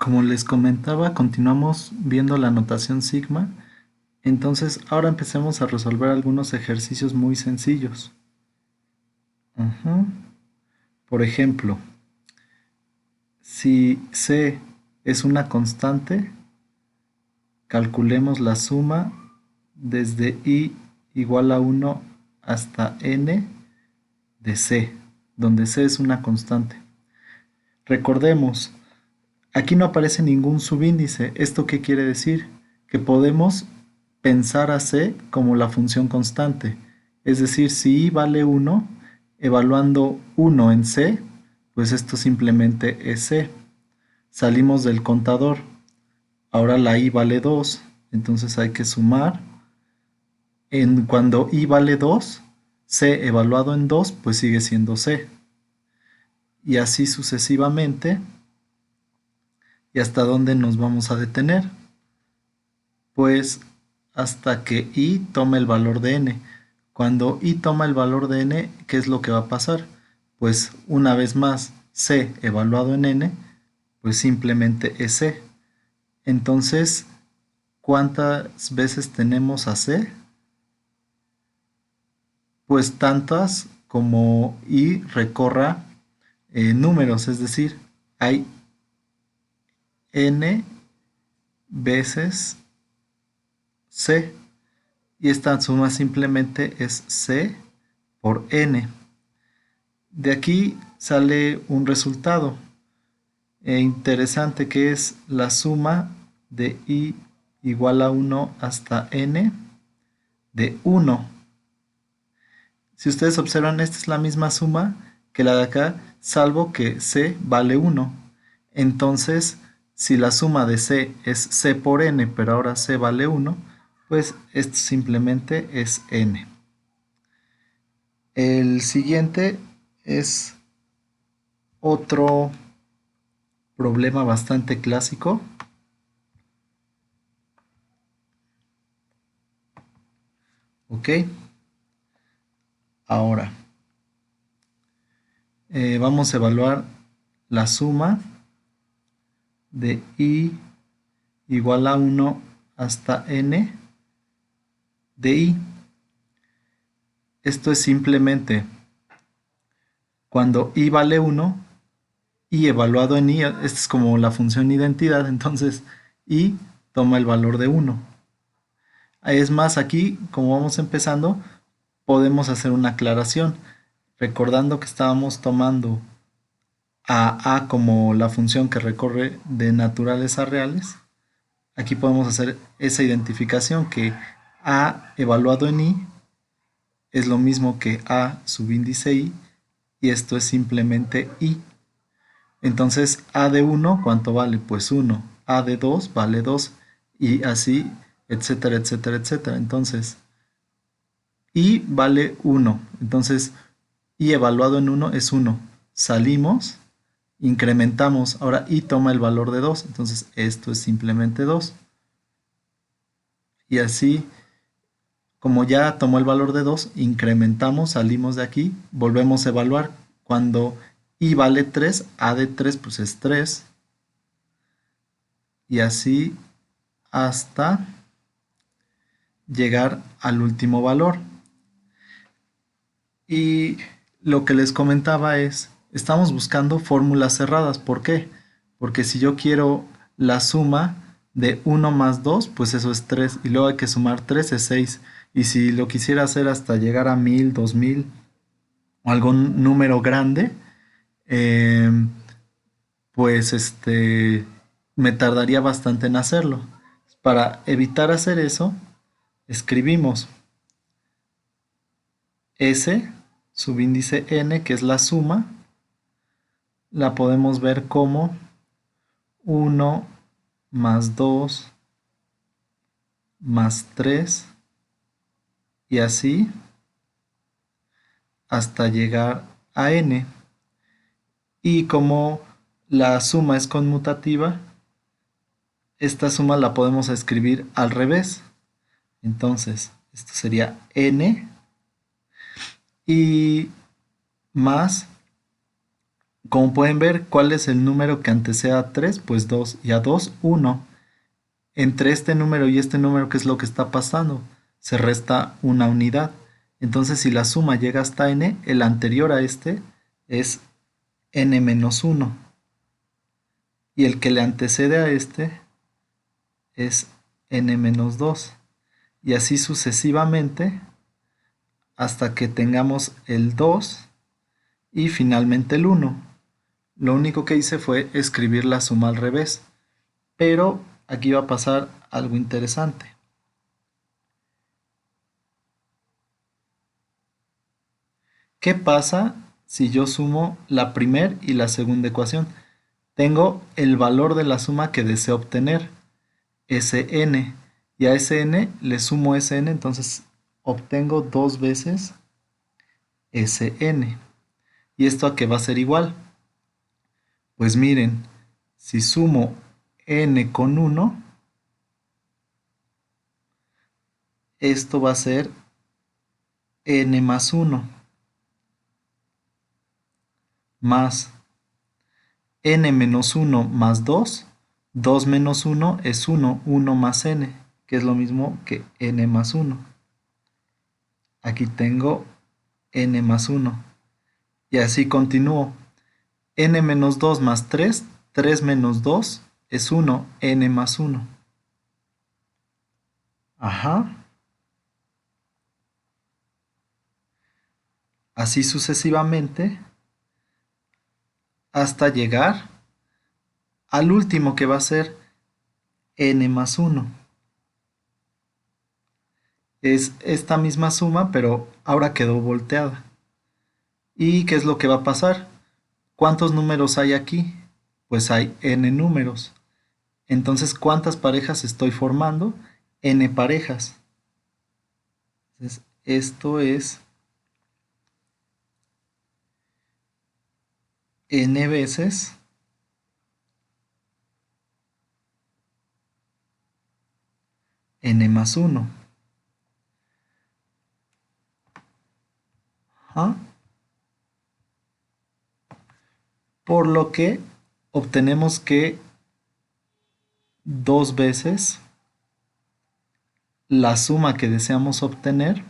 Como les comentaba, continuamos viendo la notación sigma. Entonces, ahora empecemos a resolver algunos ejercicios muy sencillos. Ujú. Por ejemplo, si C es una constante, calculemos la suma desde i igual a 1 hasta n de C, donde C es una constante. Recordemos, aquí no aparece ningún subíndice. ¿Esto qué quiere decir? Que podemos pensar a C como la función constante. Es decir, si i vale 1, evaluando 1 en C, pues esto simplemente es C. Salimos del contador. Ahora la i vale 2, entonces hay que sumar. Cuando i vale 2, C evaluado en 2, pues sigue siendo C. Y así sucesivamente. ¿Y hasta dónde nos vamos a detener? Pues hasta que i tome el valor de n. Cuando i toma el valor de n, ¿qué es lo que va a pasar? Pues una vez más, c evaluado en n, pues simplemente es c. Entonces, ¿cuántas veces tenemos a c? Pues tantas como i recorra números, es decir, hay n veces c. Y esta suma simplemente es c por n. De aquí sale un resultado interesante, que es la suma de i igual a 1 hasta n de 1. Si ustedes observan, esta es la misma suma que la de acá, salvo que c vale 1. Entonces, si la suma de c es c por n, pero ahora c vale 1, pues esto simplemente es n. El siguiente es otro problema bastante clásico. Ok, ahora vamos a evaluar la suma de i igual a 1 hasta n de i. Esto es simplemente cuando i vale 1, i evaluado en i, esta es como la función identidad, entonces i toma el valor de 1. Es más, aquí, como vamos empezando, podemos hacer una aclaración, recordando que estábamos tomando a como la función que recorre de naturales a reales. Aquí podemos hacer esa identificación, que a evaluado en i es lo mismo que a subíndice i, y esto es simplemente i. Entonces, a de 1, ¿cuánto vale? Pues 1. A de 2 vale 2, y así, etcétera, etcétera, etcétera. Entonces, i vale 1. Entonces, i evaluado en 1 es 1. Salimos, incrementamos. Ahora i toma el valor de 2. Entonces, esto es simplemente 2. Y así, como ya tomó el valor de 2, incrementamos, salimos de aquí, volvemos a evaluar. Cuando i vale 3, a de 3 pues es 3. Y así hasta llegar al último valor. Y lo que les comentaba es, estamos buscando fórmulas cerradas. ¿Por qué? Porque si yo quiero la suma de 1 más 2, pues eso es 3. Y luego hay que sumar 3, es 6. Y si lo quisiera hacer hasta llegar a 1000, 2000 o algún número grande, eh, pues me tardaría bastante en hacerlo. Para evitar hacer eso, escribimos S subíndice n, que es la suma, la podemos ver como 1 más 2 más 3, y así hasta llegar a n. Y como la suma es conmutativa, esta suma la podemos escribir al revés. Entonces, esto sería n y más Como pueden ver, ¿cuál es el número que antecede a 3? Pues 2. Y a 2, 1. Entre este número y este número, ¿qué es lo que está pasando? Se resta una unidad. Entonces, si la suma llega hasta n, el anterior a este es n menos 1. Y el que le antecede a este es n menos 2. Y así sucesivamente hasta que tengamos el 2 y finalmente el 1. Lo único que hice fue escribir la suma al revés. Pero aquí va a pasar algo interesante. ¿Qué pasa si yo sumo la primera y la segunda ecuación? Tengo el valor de la suma que deseo obtener, Sn, y a Sn le sumo Sn, entonces obtengo dos veces Sn. ¿Y esto a qué va a ser igual? Pues miren, si sumo n con 1, esto va a ser n más 1, más n menos 1 más 2, 2 menos 1 es 1, 1 más n, que es lo mismo que n más 1. Aquí tengo n más 1. Y así continúo. N menos 2 más 3, 3 menos 2 es 1, n más 1. Ajá. Así sucesivamente hasta llegar al último que va a ser n más 1. Es esta misma suma, pero ahora quedó volteada. ¿Y qué es lo que va a pasar? ¿Cuántos números hay aquí? Pues hay n números. Entonces, ¿cuántas parejas estoy formando? N parejas. Entonces, esto es n veces n más 1. ¿Ah? Por lo que obtenemos que dos veces la suma que deseamos obtener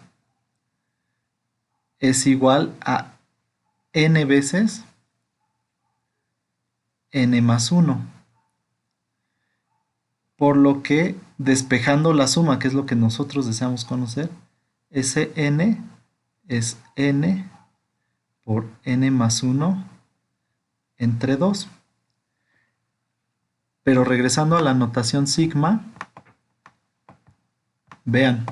es igual a n veces n más 1. Por lo que despejando la suma, que es lo que nosotros deseamos conocer, ese n es n por n más 1 entre 2. Pero regresando a la notación sigma, vean,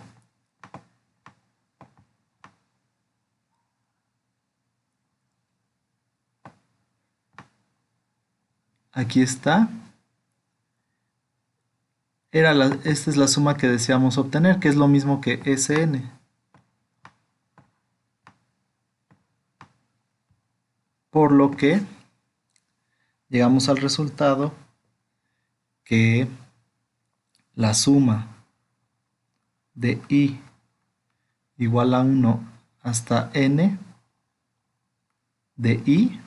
aquí está. Esta es la suma que deseamos obtener, que es lo mismo que Sn. Por lo que llegamos al resultado que la suma de i igual a 1 hasta n de i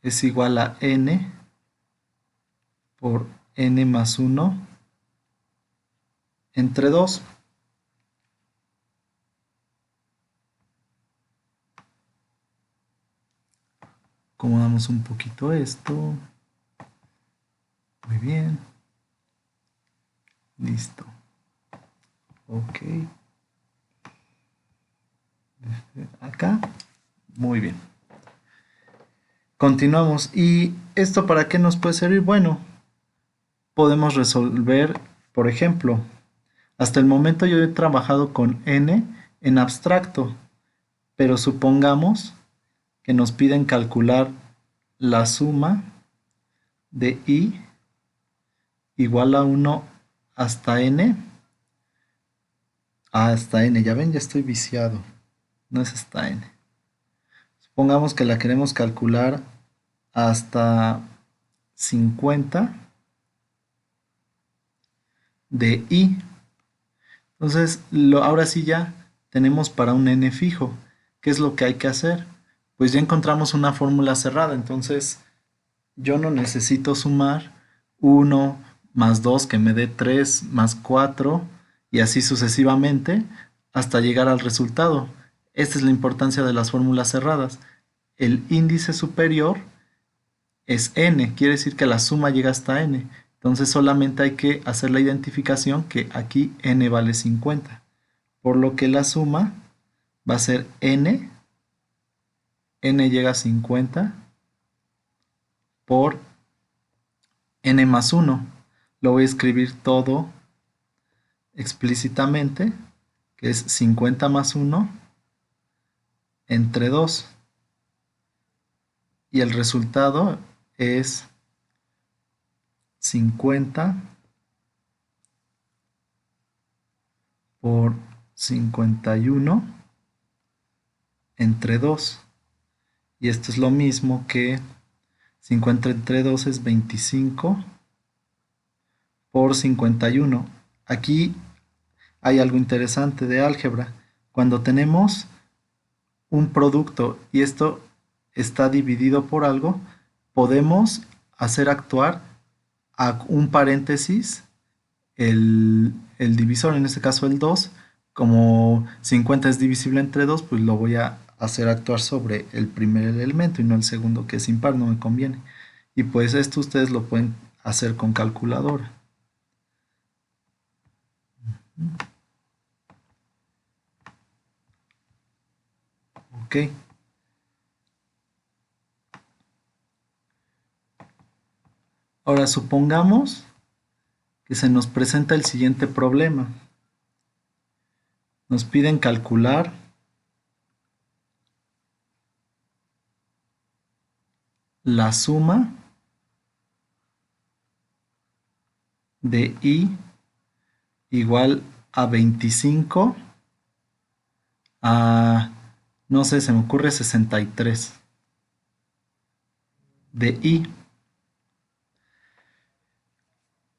es igual a n por n más 1 entre 2. Acomodamos un poquito esto. Muy bien. Listo. Ok. Acá. Muy bien. Continuamos. ¿Y esto para qué nos puede servir? Bueno, podemos resolver, por ejemplo, hasta el momento yo he trabajado con n en abstracto, pero supongamos que nos piden calcular la suma de i igual a 1 hasta n. Hasta n, ya ven, ya estoy viciado. No es hasta n. Supongamos que la queremos calcular hasta 50 de i. Entonces, ahora sí ya tenemos para un n fijo. ¿Qué es lo que hay que hacer? pues ya encontramos una fórmula cerrada. Entonces yo no necesito sumar 1 más 2 que me dé 3 más 4 y así sucesivamente hasta llegar al resultado. Esta es la importancia de las fórmulas cerradas. El índice superior es n, quiere decir que la suma llega hasta n. Entonces solamente hay que hacer la identificación que aquí n vale 50. Por lo que la suma va a ser n llega a 50 por n más 1. Lo voy a escribir todo explícitamente, que es 50 más 1 entre 2. Y el resultado es 50 por 51 entre 2. Y esto es lo mismo que 50 entre 2 es 25 por 51. Aquí hay algo interesante de álgebra. Cuando tenemos un producto y esto está dividido por algo, podemos hacer actuar a un paréntesis el divisor, en este caso el 2. Como 50 es divisible entre 2, pues lo voy a hacer actuar sobre el primer elemento y no el segundo, que es impar, no me conviene. Y pues esto ustedes lo pueden hacer con calculadora. Ok. Ahora supongamos que se nos presenta el siguiente problema. Nos piden calcular la suma de i igual a 25 a, no sé, se me ocurre 63 de i.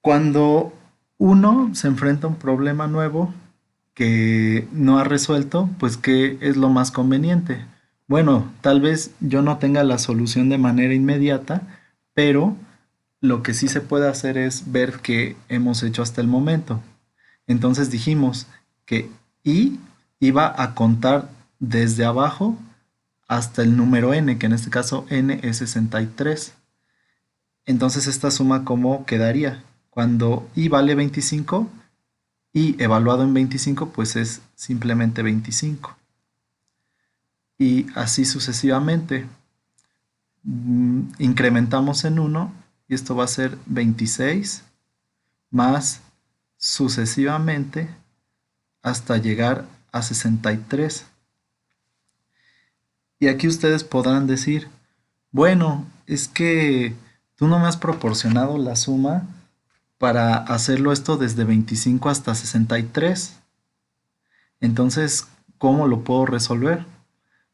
Cuando uno se enfrenta a un problema nuevo que no ha resuelto, pues ¿qué es lo más conveniente? Bueno, tal vez yo no tenga la solución de manera inmediata, pero lo que sí se puede hacer es ver qué hemos hecho hasta el momento. Entonces dijimos que i iba a contar desde abajo hasta el número n, que en este caso n es 63. Entonces esta suma, ¿cómo quedaría? Cuando i vale 25, i evaluado en 25 pues es simplemente 25. Y así sucesivamente. Incrementamos en 1 y esto va a ser 26 más sucesivamente hasta llegar a 63. Y aquí ustedes podrán decir, bueno, es que tú no me has proporcionado la suma para hacerlo esto desde 25 hasta 63. Entonces, ¿cómo lo puedo resolver?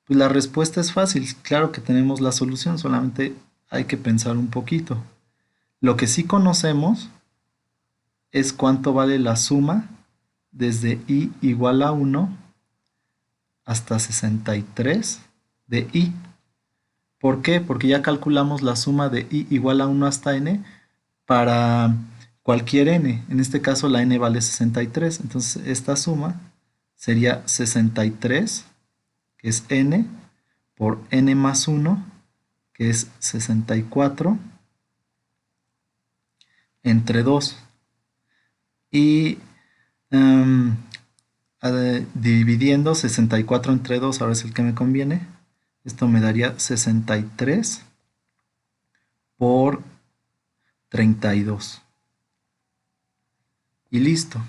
Pues la respuesta es fácil. Claro que tenemos la solución, solamente hay que pensar un poquito. Lo que sí conocemos es cuánto vale la suma desde i igual a 1 hasta 63 de i. ¿Por qué? Porque ya calculamos la suma de i igual a 1 hasta n para cualquier n. En este caso la n vale 63. Entonces esta suma sería 63, que es n, por n más 1, que es 64, entre 2. Y dividiendo 64 entre 2, ahora es el que me conviene. Esto me daría 63 por 32. Y listo.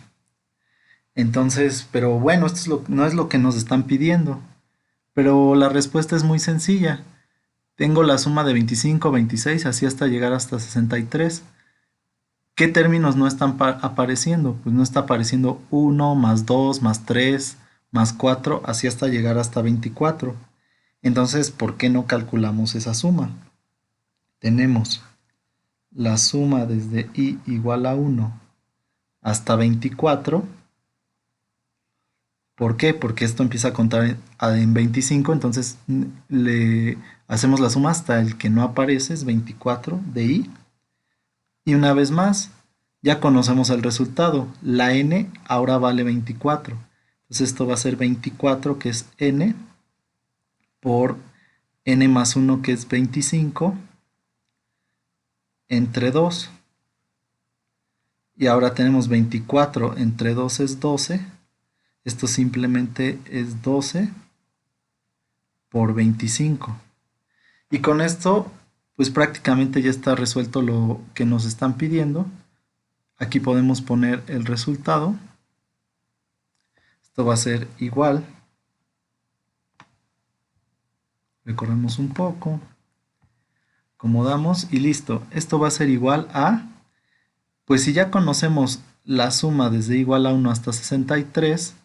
Entonces, pero bueno, esto no es lo que nos están pidiendo. Pero la respuesta es muy sencilla. Tengo la suma de 25, 26, así hasta llegar hasta 63. ¿Qué términos no están apareciendo? Pues no está apareciendo 1 más 2 más 3 más 4, así hasta llegar hasta 24. Entonces, ¿por qué no calculamos esa suma? Tenemos la suma desde i igual a 1 hasta 24 ¿Por qué? Porque esto empieza a contar en 25, entonces le hacemos la suma hasta el que no aparece, es 24 de i. Y una vez más, ya conocemos el resultado. La n ahora vale 24. Entonces esto va a ser 24, que es n, por n más 1, que es 25, entre 2. Y ahora tenemos 24 entre 2 es 12. Esto simplemente es 12 por 25. Y con esto, pues prácticamente ya está resuelto lo que nos están pidiendo. Aquí podemos poner el resultado. Esto va a ser igual. Recorremos un poco. Acomodamos y listo. Esto va a ser igual a, pues si ya conocemos la suma desde igual a 1 hasta 63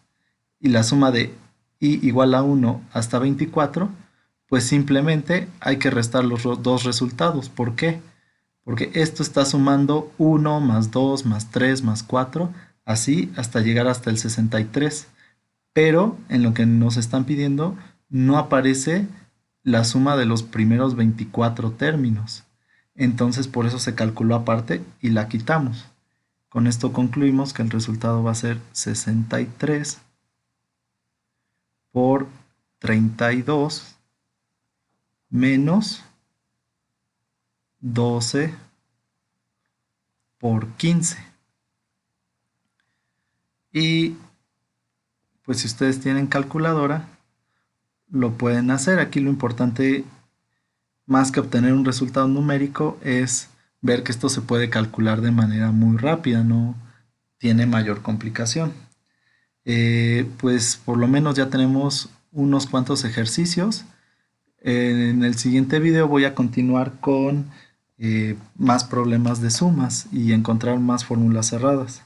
y la suma de i igual a 1 hasta 24, pues simplemente hay que restar los dos resultados. ¿Por qué? Porque esto está sumando 1 más 2 más 3 más 4, así hasta llegar hasta el 63. Pero en lo que nos están pidiendo no aparece la suma de los primeros 24 términos. Entonces por eso se calculó aparte y la quitamos. Con esto concluimos que el resultado va a ser 63 por 32 menos 12 por 15. Y pues si ustedes tienen calculadora, lo pueden hacer. Aquí lo importante, más que obtener un resultado numérico, es ver que esto se puede calcular de manera muy rápida, no tiene mayor complicación. Pues por lo menos ya tenemos unos cuantos ejercicios. En el siguiente video voy a continuar con más problemas de sumas y encontrar más fórmulas cerradas.